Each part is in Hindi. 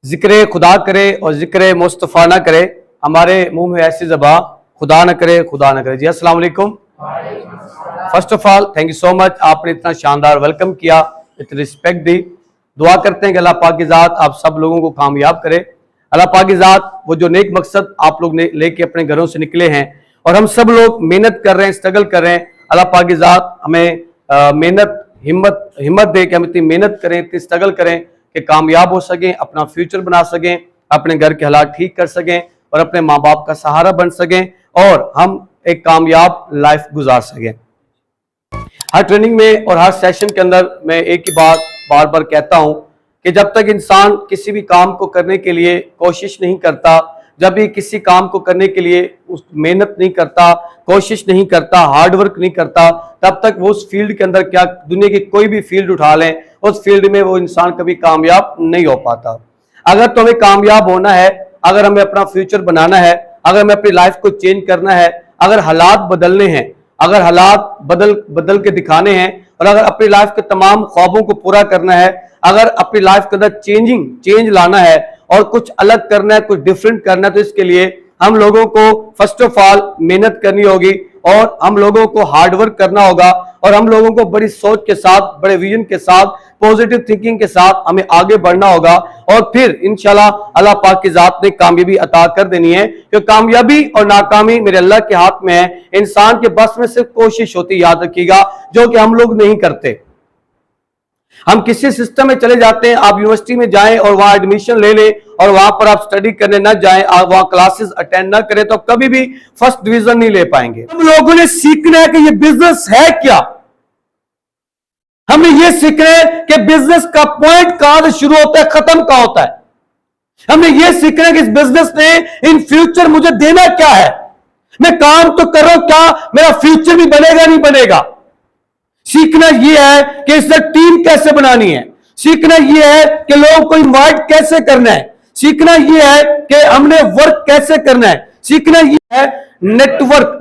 जिक्र खुदा करे और जिक्र मुस्तफ़ा ना करे, हमारे मुंह में ऐसी ज़बान खुदा न करे, खुदा न करे। जी अस्सलाम वालेकुम। First of all thank you so much, आपने इतना शानदार वेलकम किया, इतनी रिस्पेक्ट दी। दुआ करते हैं कि अल्लाह पाक की ज़ात आप सब लोगों को कामयाब करे। अल्लाह पाक की ज़ात वो जो नेक मकसद आप लोग लेके अपने घरों से निकले हैं और हम सब लोग मेहनत कर रहे हैं, स्ट्रगल कर रहे हैं, अल्लाह पाक की ज़ात हमें मेहनत हिम्मत दे कि हम इतनी मेहनत करें, इतनी स्ट्रगल करें कि कामयाब हो सकें, अपना फ्यूचर बना सकें, अपने घर के हालात ठीक कर सकें और अपने माँ बाप का सहारा बन सकें और हम एक कामयाब लाइफ गुजार सकें। हर ट्रेनिंग में और हर सेशन के अंदर मैं एक ही बात बार बार कहता हूं कि जब तक इंसान किसी भी काम को करने के लिए कोशिश नहीं करता, जब भी किसी काम को करने के लिए उस मेहनत नहीं करता, कोशिश नहीं करता, हार्ड वर्क नहीं करता, तब तक वो उस फील्ड के अंदर, क्या दुनिया की कोई भी फील्ड उठा लें, उस फील्ड में वो इंसान कभी कामयाब नहीं हो पाता। अगर तो हमें कामयाब होना है, अगर हमें अपना फ्यूचर बनाना है, अगर हमें अपनी लाइफ को चेंज करना है, अगर हालात बदलने हैं, अगर हालात बदल के दिखाने हैं और अगर अपनी लाइफ के तमाम ख्वाबों को पूरा करना है, अगर अपनी लाइफ के अंदर चेंज लाना है और कुछ अलग करना है, कुछ डिफरेंट करना है, तो इसके लिए हम लोगों को फर्स्ट ऑफ ऑल मेहनत करनी होगी और हम लोगों को हार्ड वर्क करना होगा और हम लोगों को बड़ी सोच के साथ, बड़े विजन के साथ, पॉजिटिव थिंकिंग के साथ हमें आगे बढ़ना होगा और फिर इंशाल्लाह अल्लाह पाक की जात ने कामयाबी अता कर देनी है। क्योंकि कामयाबी और नाकामी मेरे अल्लाह के हाथ में है, इंसान के बस में सिर्फ कोशिश होती, याद रखिएगा, जो कि हम लोग नहीं करते। हम किसी सिस्टम में चले जाते हैं, आप यूनिवर्सिटी में जाएं और वहां एडमिशन ले लें और वहां पर आप स्टडी करने ना जाएं, आप वहां क्लासेस अटेंड ना करें, तो कभी भी फर्स्ट डिवीजन नहीं ले पाएंगे। हम लोगों ने सीखना है कि ये बिजनेस है क्या, हमें यह सीखना है कि बिजनेस का पॉइंट कहां से शुरू होता है, खत्म कहां होता है। हमें यह सीखना है कि इस बिजनेस ने इन फ्यूचर मुझे देना क्या है, मैं काम तो कर रहा हूं, क्या मेरा फ्यूचर भी बनेगा नहीं बनेगा। सीखना यह है कि इससे टीम कैसे बनानी है, सीखना यह है कि लोगों को इनवाइट कैसे करना है, सीखना यह है कि हमने वर्क कैसे करना है, सीखना यह है network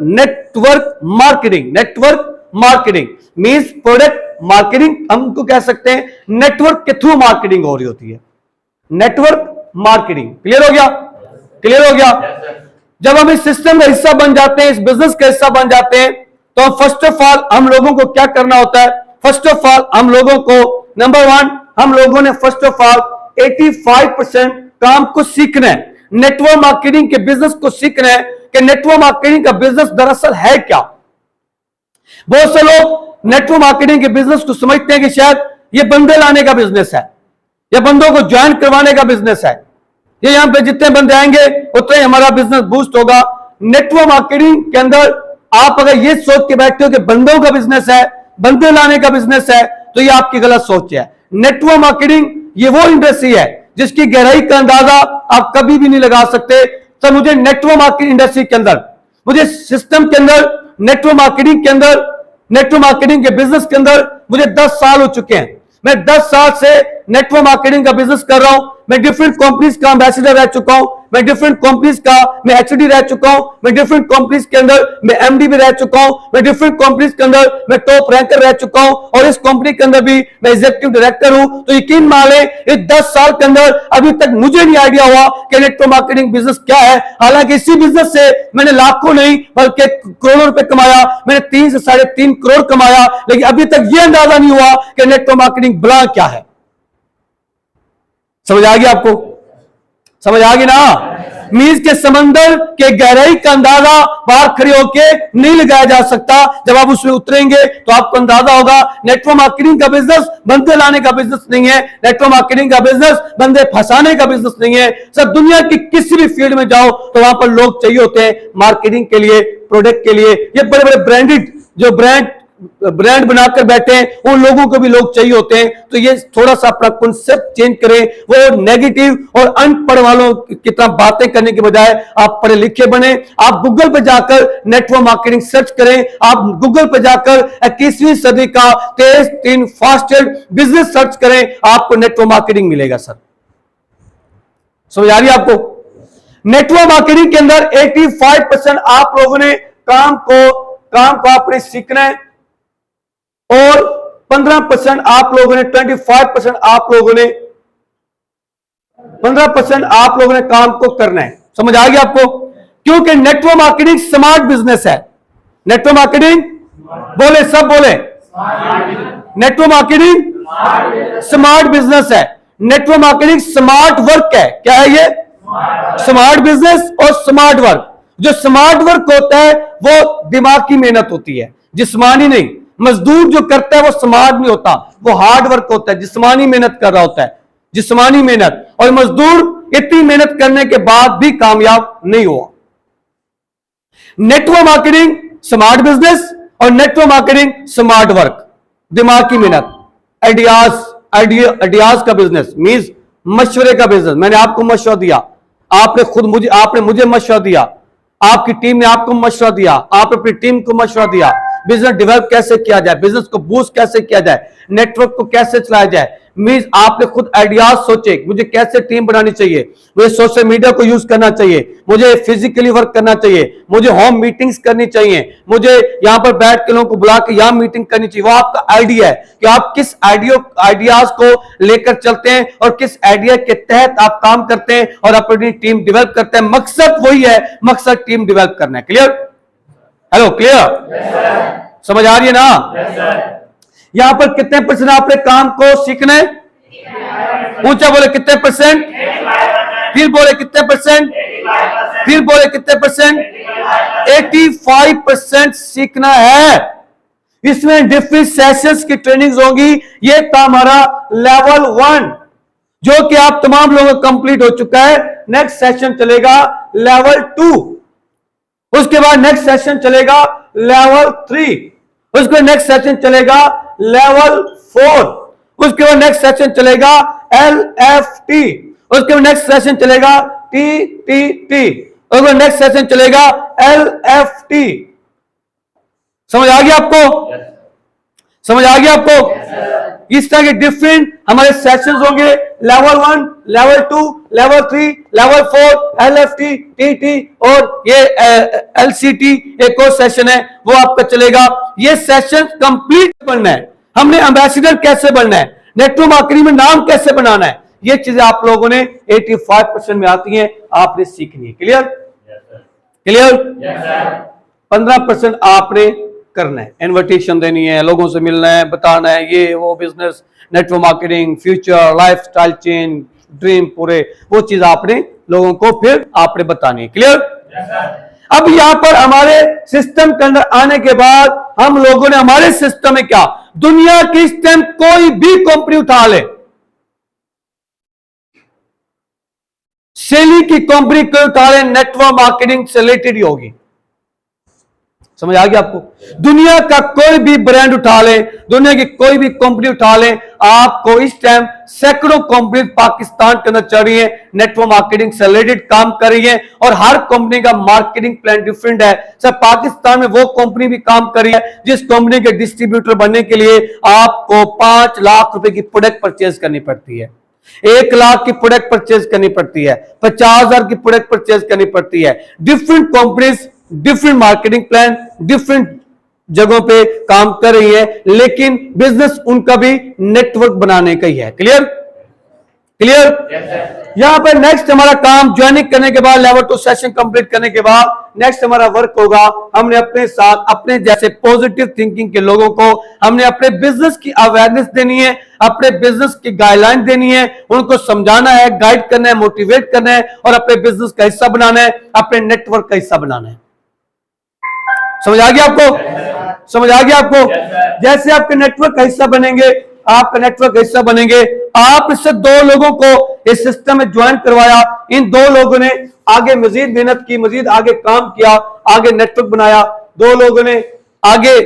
marketing means product marketing, हमको कह सकते हैं नेटवर्क के थ्रू मार्केटिंग हो रही होती है। नेटवर्क मार्केटिंग क्लियर हो गया? जब हम इस सिस्टम का हिस्सा बन जाते हैं, इस बिजनेस का हिस्सा बन जाते हैं, तो फर्स्ट ऑफ ऑल हम लोगों को क्या करना होता है? फर्स्ट ऑफ ऑल हम लोगों को नंबर 1, हम लोगों ने फर्स्ट ऑफ ऑल 85% काम को सीखना है, नेटवर्क मार्केटिंग के बिजनेस को सीखना है कि नेटवर्क मार्केटिंग का बिजनेस दरअसल है क्या। बहुत से लोग नेटवर्क मार्केटिंग के बिजनेस को समझते हैं कि शायद ये बंदे लाने का बिजनेस है, या बंदों को ज्वाइन करवाने का बिजनेस है, ये यहां पे जितने बंदे आएंगे उतने हमारा बिजनेस बूस्ट होगा। नेटवर्क मार्केटिंग के अंदर आप अगर ये सोच के बैठते हो कि बंदों का बिजनेस है, बंदे लाने का बिजनेस है, तो ये आपकी गलत सोच है। नेटवर्क मार्केटिंग ये वो इंडस्ट्री है जिसकी गहराई का अंदाजा आप कभी भी नहीं लगा सकते। तो मुझे नेटवर्क मार्केटिंग इंडस्ट्री के अंदर, मुझे सिस्टम के अंदर, नेटवर्क मार्केटिंग के अंदर, नेटवर्क मार्केटिंग के बिजनेस के अंदर मुझे 10 साल हो चुके हैं। मैं 10 साल से नेटवर्क मार्केटिंग का बिजनेस कर रहा हूं। मैं डिफरेंट कंपनीज का एम्बेसडर रह चुका हूं, मैं डिफरेंट कंपनीज का मैं एचडी रह चुका हूं, मैं डिफरेंट कंपनीज के अंदर मैं एमडी भी रह चुका हूं, मैं डिफरेंट कंपनीज के अंदर मैं टॉप रैंकर रह चुका हूं और इस कंपनी के अंदर भी मैं एग्जीक्यूटिव डायरेक्टर हूं। तो यकीन मान लें इस 10 साल के अंदर अभी तक मुझे नहीं आइडिया हुआ कि नेटवर्क मार्केटिंग बिजनेस क्या है। हालांकि इसी बिजनेस से मैंने लाखों नहीं बल्कि करोड़ों रुपए कमाया, मैंने 3 से 3.5 करोड़ कमाया, लेकिन अभी तक यह अंदाजा नहीं हुआ कि नेटवर्क मार्केटिंग बड़ा क्या है। समझ आ गया आपको? समझ आ गई ना? मीज के समंदर के गहराई का अंदाजा बाहर खड़े होके नहीं लगाया जा सकता। जब आप उसमें उतरेंगे तो आपको अंदाजा होगा नेटवर्क मार्केटिंग का बिजनेस बंदे लाने का बिजनेस नहीं है, नेटवर्क मार्केटिंग का बिजनेस बंदे फंसाने का बिजनेस नहीं है। सब दुनिया की किसी भी फील्ड में जाओ तो वहां पर लोग चाहिए होते हैं मार्केटिंग के लिए, प्रोडक्ट के लिए। ये बड़े बड़े ब्रांडेड जो ब्रांड बनाकर बैठे हैं उन लोगों को भी लोग चाहिए होते हैं। तो ये थोड़ा सा अपना कॉन्सेप्ट चेंज करें, वो नेगेटिव और अनपढ़ वालों की तरह बातें करने के बजाय आप पढ़े लिखे बने। आप गूगल पे जाकर नेटवर्क मार्केटिंग सर्च करें, आप गूगल पे जाकर 21वीं सदी का तेज 3 फास्टेस्ट बिजनेस सर्च करें, आपको नेटवर्क मार्केटिंग मिलेगा। सर समझ आ रही है आपको? नेटवर्क मार्केटिंग के अंदर 85% आप लोगों ने काम को आपने सीखना है और 15% आप लोगों ने 25% आप लोगों ने 15% आप लोगों ने काम को करना है। समझ आ गया आपको? क्योंकि नेटवर्क मार्केटिंग स्मार्ट बिजनेस है। नेटवर्क मार्केटिंग बोले, सब बोले, नेटवर्क मार्केटिंग स्मार्ट बिजनेस है। नेटवर्क मार्केटिंग स्मार्ट वर्क है। क्या है ये? स्मार्ट बिजनेस और स्मार्ट वर्क। जो स्मार्ट वर्क होता है वो दिमाग की मेहनत होती है, जिस्मानी नहीं। मजदूर जो करता है वो स्मार्ट नहीं होता, वो हार्ड वर्क होता है, जिस्मानी मेहनत कर रहा होता है, जिस्मानी मेहनत। और मजदूर इतनी मेहनत करने के बाद भी कामयाब नहीं हुआ। नेटवर्क मार्केटिंग स्मार्ट बिजनेस और नेटवर्क मार्केटिंग स्मार्ट वर्क, दिमाग की मेहनत, आइडियाज का बिजनेस, मींस मशवरे का बिजनेस। मैंने आपको मशवरा दिया, आपने मुझे मशवरा दिया, आपकी टीम ने आपको मशवरा दिया, आपने अपनी टीम को मशवरा दिया। बिजनेस डेवलप कैसे किया जाए, बिजनेस को बूस्ट कैसे किया जाए, नेटवर्क को कैसे चलाया जाए। मींस आपने खुद आइडियाज सोचे, मुझे कैसे टीम बनानी चाहिए, मुझे सोशल मीडिया को यूज करना चाहिए, मुझे फिजिकली वर्क करना चाहिए, मुझे होम मीटिंग्स करनी चाहिए, मुझे यहां पर बैठ के लोगों को बुला के यहां मीटिंग करनी चाहिए। वो आपका आइडिया है कि आप किस आइडियाज को लेकर चलते हैं और किस आइडिया के तहत आप काम करते हैं और अपनी टीम डेवलप करते हैं। मकसद वही है, मकसद टीम डेवलप करना है। क्लियर? Hello, clear? समझ आ रही है ना? यहां पर कितने परसेंट आपने काम को सीखना है? ऊंचा बोले, कितने परसेंट? फिर बोले, कितने परसेंट? फिर बोले, कितने परसेंट? 85% सीखना है। इसमें डिफरेंट सेशंस की ट्रेनिंग्स होगी। ये था हमारा लेवल 1, जो कि आप तमाम लोगों का कंप्लीट हो चुका है। नेक्स्ट सेशन चलेगा लेवल 2, उसके बाद नेक्स्ट सेशन चलेगा लेवल 3, उसके नेक्स्ट सेशन चलेगा लेवल 4, उसके बाद नेक्स्ट सेशन चलेगा LFT, उसके बाद नेक्स्ट सेशन चलेगा TTT, उसके बाद नेक्स्ट सेशन चलेगा LFT। समझ आ गया आपको? समझ आ गया आपको? इस तरह के डिफरेंट हमारे सेशंस होंगे। Level 1, level 2, level 3, level 4, LFT, TT और ये LCT एक और सेशन है, वो आपका चलेगा। ये सेशन कंप्लीट बनना है। हमने एम्बेसडर कैसे बनना है, नेटवर्क मार्केटिंग में नाम कैसे बनाना है, ये चीजें आप लोगों ने 85% में आती हैं, आपने सीखनी है। क्लियर? क्लियर? 15% आपने करना है, इन्विटेशन देनी है, लोगों से मिलना है, बताना है, ये वो business, network marketing, future, lifestyle change, dream, पूरे वो चीज आपने लोगों को फिर आपने बतानी है। क्लियर? अब यहां पर हमारे सिस्टम के अंदर आने के बाद हम लोगों ने हमारे सिस्टम में क्या, दुनिया की इस टाइम कोई भी कंपनी उठा ले, सेली की कंपनी को उठा ले, नेटवर्क मार्केटिंग से रिलेटेड ही होगी। समझ आ गया आपको? दुनिया का कोई भी ब्रांड उठा ले, दुनिया की कोई भी कंपनी उठा ले, आपको इस टाइम सैकड़ों कंपनी पाकिस्तान के अंदर चल रही है, नेटवर्क मार्केटिंग से रिलेटेड काम कर रही है और हर कंपनी का मार्केटिंग प्लान डिफरेंट है। सर पाकिस्तान में वो कंपनी भी काम कर रही है जिस कंपनी के डिस्ट्रीब्यूटर बनने के लिए आपको 5 लाख रुपए की प्रोडक्ट परचेज करनी पड़ती है, 1 लाख की प्रोडक्ट परचेज करनी पड़ती है, 50,000 की प्रोडक्ट परचेज करनी पड़ती है। Different companies, different marketing plan, different जगहों पे काम कर रही है, लेकिन बिजनेस उनका भी नेटवर्क बनाने का ही है। क्लियर? क्लियर? यहां पर नेक्स्ट हमारा काम ज्वाइनिंग करने के बाद, लेवल 2 सेशन कंप्लीट करने के बाद नेक्स्ट हमारा वर्क होगा, हमने अपने साथ अपने जैसे पॉजिटिव थिंकिंग के लोगों को हमने अपने बिजनेस की अवेयरनेस देनी है, अपने बिजनेस की गाइडलाइन देनी है, उनको समझाना है, गाइड करना है, मोटिवेट करना है और अपने बिजनेस का हिस्सा बनाना है, अपने नेटवर्क का हिस्सा बनाना है। समझ आ गया आपको? समझ आ गया आपको? जैसे आपके नेटवर्क का हिस्सा बनेंगे, आपका नेटवर्क का हिस्सा बनेंगे, आप इससे 2 लोगों को इस सिस्टम में ज्वाइन करवाया, इन 2 लोगों ने आगे मजीद मेहनत की, मजीद आगे काम किया, आगे नेटवर्क बनाया, 2 लोगों ने आगे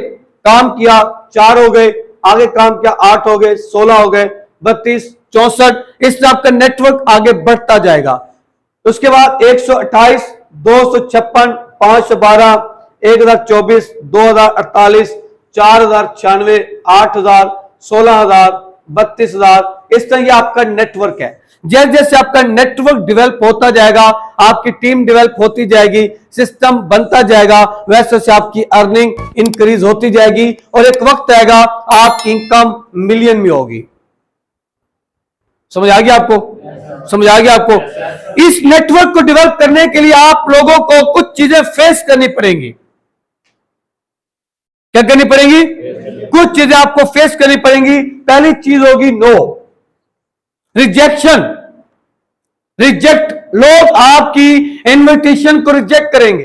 काम किया, 4 हो गए, आगे काम किया 8 हो गए, 16 हो गए, 32, 64, इससे आपका नेटवर्क आगे बढ़ता जाएगा। उसके बाद 128, 256, 512, 1024, 2048, 4096, 8000, 16000, 32,000, इस तरह ये आपका नेटवर्क है। जैसे जैसे आपका नेटवर्क डेवलप होता जाएगा, आपकी टीम डेवलप होती जाएगी, सिस्टम बनता जाएगा, वैसे वैसे आपकी अर्निंग इंक्रीज होती जाएगी और एक वक्त आएगा आपकी इनकम मिलियन में होगी। समझ आ गया आपको? समझ आ गया आपको? इस नेटवर्क को डेवलप करने के लिए आप लोगों को कुछ चीजें फेस करनी पड़ेंगी। क्या करनी पड़ेगी? कुछ चीजें आपको फेस करनी पड़ेंगी। पहली चीज होगी नो, रिजेक्शन। रिजेक्ट, लोग आपकी इनविटेशन को रिजेक्ट करेंगे।